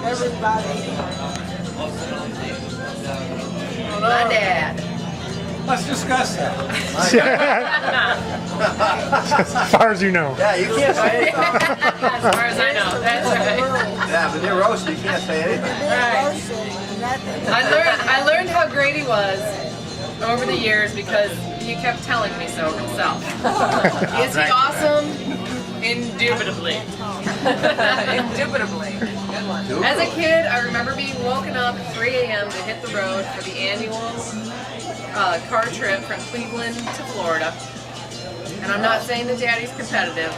Everybody. My dad. Let's discuss that. As far as you know. Yeah, you can't say anything. As far as I know, that's right. Yeah, but you're roast, you can't say anything. I learned how great he was over the years because he kept telling me so himself. Is he awesome? Indubitably. Indubitably. Good one. As a kid, I remember being woken up at 3 a.m. to hit the road for the annual car trip from Cleveland to Florida. And I'm not saying that Daddy's competitive,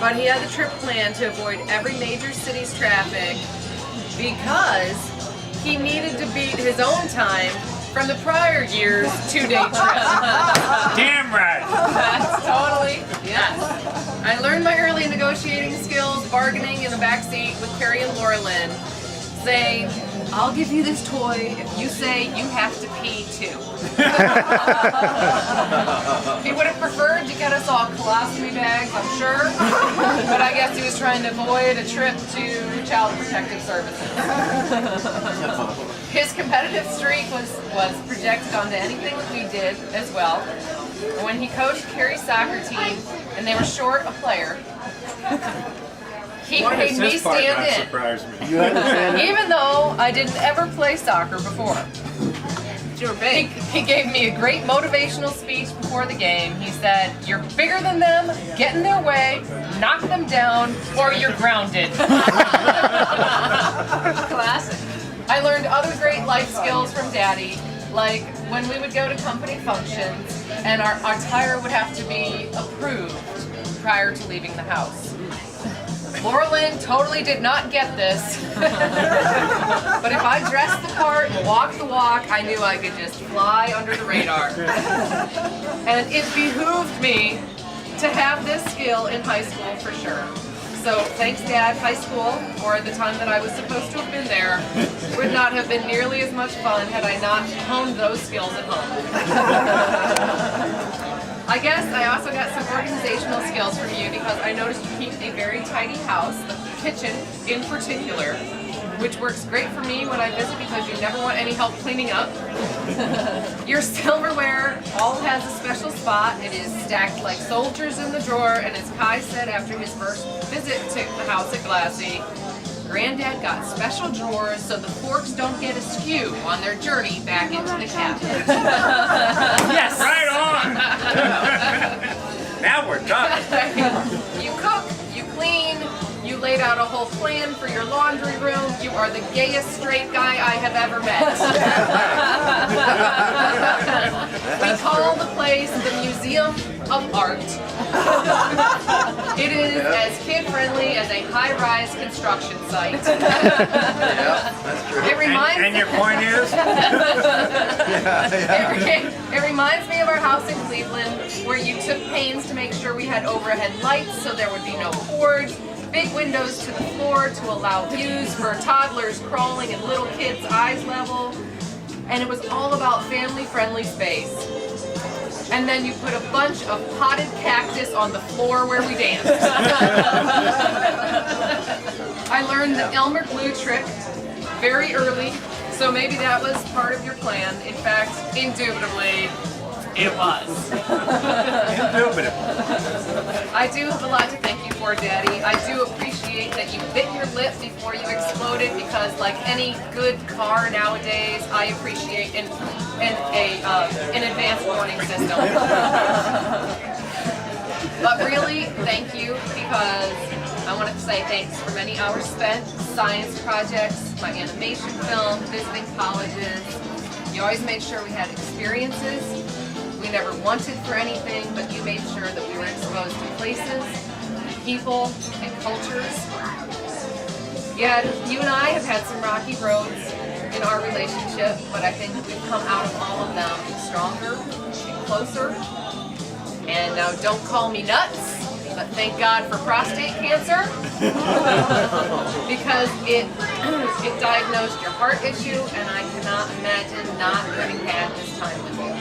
but he had the trip planned to avoid every major city's traffic because he needed to beat his own time from the prior year's 2-day trip. Damn right. That's totally, yes. I learned my early negotiating skills, bargaining in the backseat with Carrie and Laura Lynn, saying, I'll give you this toy if you say you have to pee too. He would have preferred to get us all colostomy bags, I'm sure, but I guess he was trying to avoid a trip to Child Protective Services. His competitive streak was projected onto anything that we did as well. When he coached Carrie's soccer team and they were short a player, he made me stand in. You understand that? Even though I didn't ever play soccer before. You were big. He gave me a great motivational speech before the game. He said, you're bigger than them, get in their way, knock them down, or you're grounded. Classic. I learned other great life skills from Daddy, like when we would go to company functions and our attire would have to be approved prior to leaving the house. Laura Lynn totally did not get this, but if I dressed the part and walked the walk, I knew I could just fly under the radar. And it behooved me to have this skill in high school for sure. So thanks Dad, high school, or the time that I was supposed to have been there, would not have been nearly as much fun had I not honed those skills at home. I guess I also got some organizational skills from you because I noticed you keep a very tidy house, the kitchen in particular, which works great for me when I visit because you never want any help cleaning up. Your silverware all has a special spot. It is stacked like soldiers in the drawer, and as Kai said after his first visit to the house at Glassy, Granddad got special drawers so the forks don't get askew on their journey back into the cabinet. Yes, right on. Now we're talking. You cook, you clean, you laid out a whole plan for your laundry room. You are the gayest straight guy I have ever met. We call the place the Museum of Art. It is as kid-friendly as a high-rise construction site. Yeah, that's true. It reminds And your point is? It reminds me of our house in Cleveland where you took pains to make sure we had overhead lights so there would be no cords, big windows to the floor to allow views for toddlers crawling and little kids' eyes level, and it was all about family-friendly space. And then you put a bunch of potted cactus on the floor where we danced. I learned the Elmer glue trick very early, so maybe that was part of your plan. In fact, indubitably, it was. Indubitably. I do have a lot to thank you for, Daddy. I do appreciate that you bit your lip before you exploded because, like any good car nowadays, I appreciate an advanced warning system. But really, thank you because I wanted to say thanks for many hours spent, science projects, my animation film, visiting colleges. You always made sure we had experiences. We never wanted for anything, but you made sure that we were exposed to places, people, and cultures. Yeah, you and I have had some rocky roads in our relationship, but I think we've come out of all of them stronger and closer. And now don't call me nuts, but thank God for prostate cancer because it diagnosed your heart issue, and I cannot imagine not having had this time with you.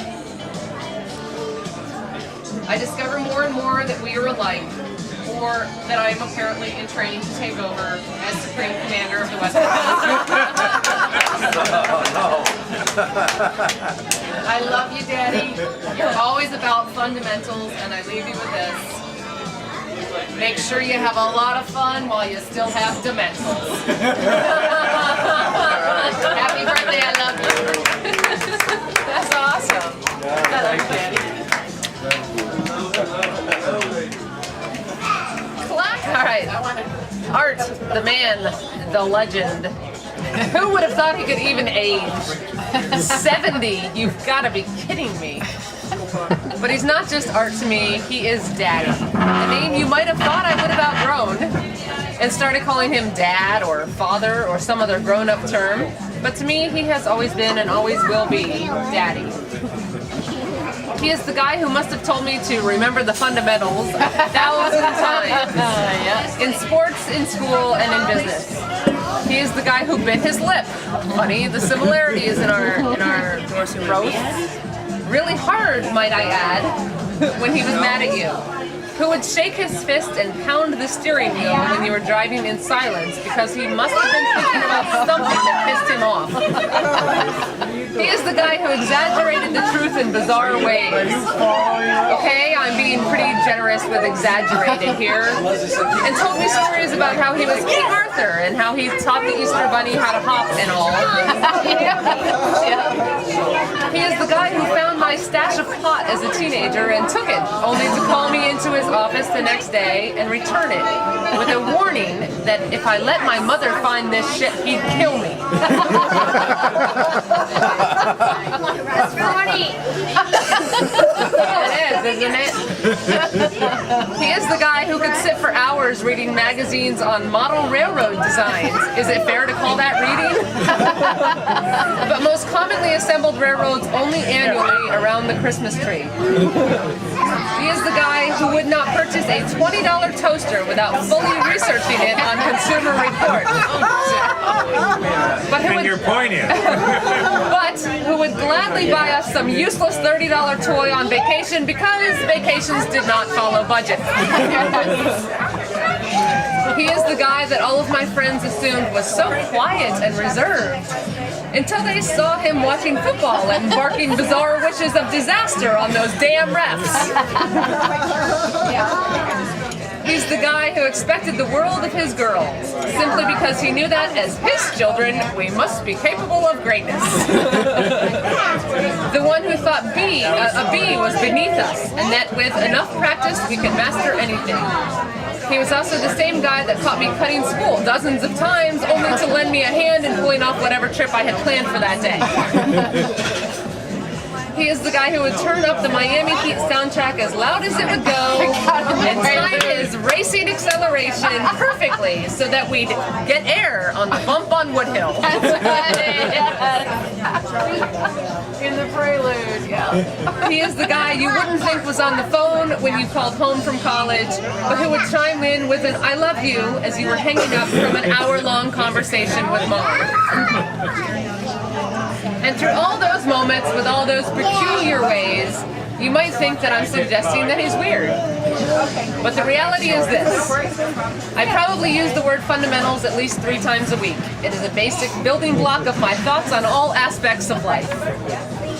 I discover more and more that we are alike, or that I am apparently in training to take over as Supreme Commander of the Western I love you, Daddy. You're always about fundamentals, and I leave you with this. Make sure you have a lot of fun while you still have dementals. Happy birthday, I love you. That's awesome. I love you, Daddy. All right, Art, the man, the legend. Who would have thought he could even age 70? You've got to be kidding me. But he's not just Art to me, he is Daddy. A name you might have thought I would have outgrown and started calling him Dad or Father or some other grown-up term. But to me, he has always been and always will be Daddy. He is the guy who must have told me to remember the fundamentals 1,000 times. In sports, in school, and in business. He is the guy who bit his lip. Funny, the similarities in our roast. Really hard, might I add, when he was mad at you. Who would shake his fist and pound the steering wheel when you were driving in silence because he must have been thinking about something that pissed him off. He is the guy who exaggerated the truth in bizarre ways. Okay, I'm being pretty generous with exaggerated here. And told me stories about how he was King Arthur and how he taught the Easter Bunny how to hop and all. He is the guy who found my stash of pot as a teenager and took it, only to call me into his office the next day and return it with a warning that if I let my mother find this shit, he'd kill me. That's funny. It is, isn't it? He is the guy who could sit for hours reading magazines on model railroad designs. Is it fair to call that reading? But most commonly assembled railroads only annually around the Christmas tree. He is the guy who would not purchase a $20 toaster without fully researching it on Consumer Reports. But And your point is? but who would gladly buy us some useless $30 toy on vacation because vacations did not follow budget. He is the guy that all of my friends assumed was so quiet and reserved until they saw him watching football and barking bizarre wishes of disaster on those damn refs. He's the guy who expected the world of his girls, simply because he knew that as his children, we must be capable of greatness. The one who thought a bee was beneath us, and that with enough practice we can master anything. He was also the same guy that caught me cutting school dozens of times, only to lend me a hand in pulling off whatever trip I had planned for that day. He is the guy who would turn up the Miami Heat soundtrack as loud as it would go and time his racing acceleration perfectly so that we'd get air on the bump on Woodhill. In the prelude, yeah. He is the guy you wouldn't think was on the phone when you called home from college, but who would chime in with an "I love you" as you were hanging up from an hour-long conversation with Mom. And through all those moments with all those peculiar ways, you might think that I'm suggesting that he's weird. But the reality is this. I probably use the word fundamentals at least 3 times a week. It is a basic building block of my thoughts on all aspects of life.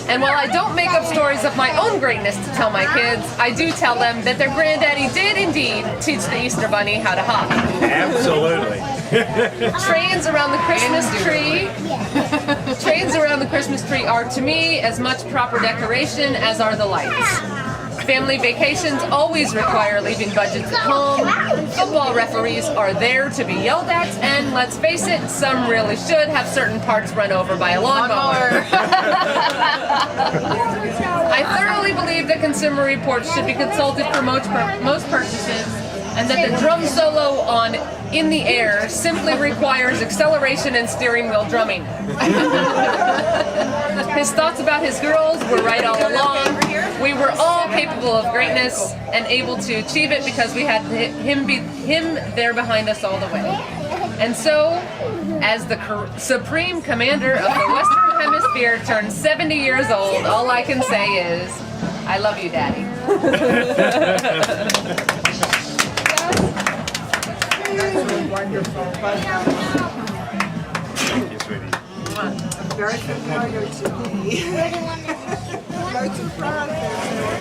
And while I don't make up stories of my own greatness to tell my kids, I do tell them that their granddaddy did indeed teach the Easter Bunny how to hop. Absolutely. Trains around the Christmas tree. Trains around the Christmas tree are to me as much proper decoration as are the lights. Family vacations always require leaving budgets at home. Football referees are there to be yelled at, and let's face it, some really should have certain parts run over by a lawnmower. I thoroughly believe that Consumer Reports should be consulted for most purchases, and that the drum solo on "In the Air" simply requires acceleration and steering wheel drumming. His thoughts about his girls were right all along. We were all capable of greatness and able to achieve it because we had him there behind us all the way. And so, as the Supreme Commander of the Western Hemisphere turns 70 years old, all I can say is, I love you, Daddy. wonderful, but Thank you, sweetie. very familiar to me. Very surprised.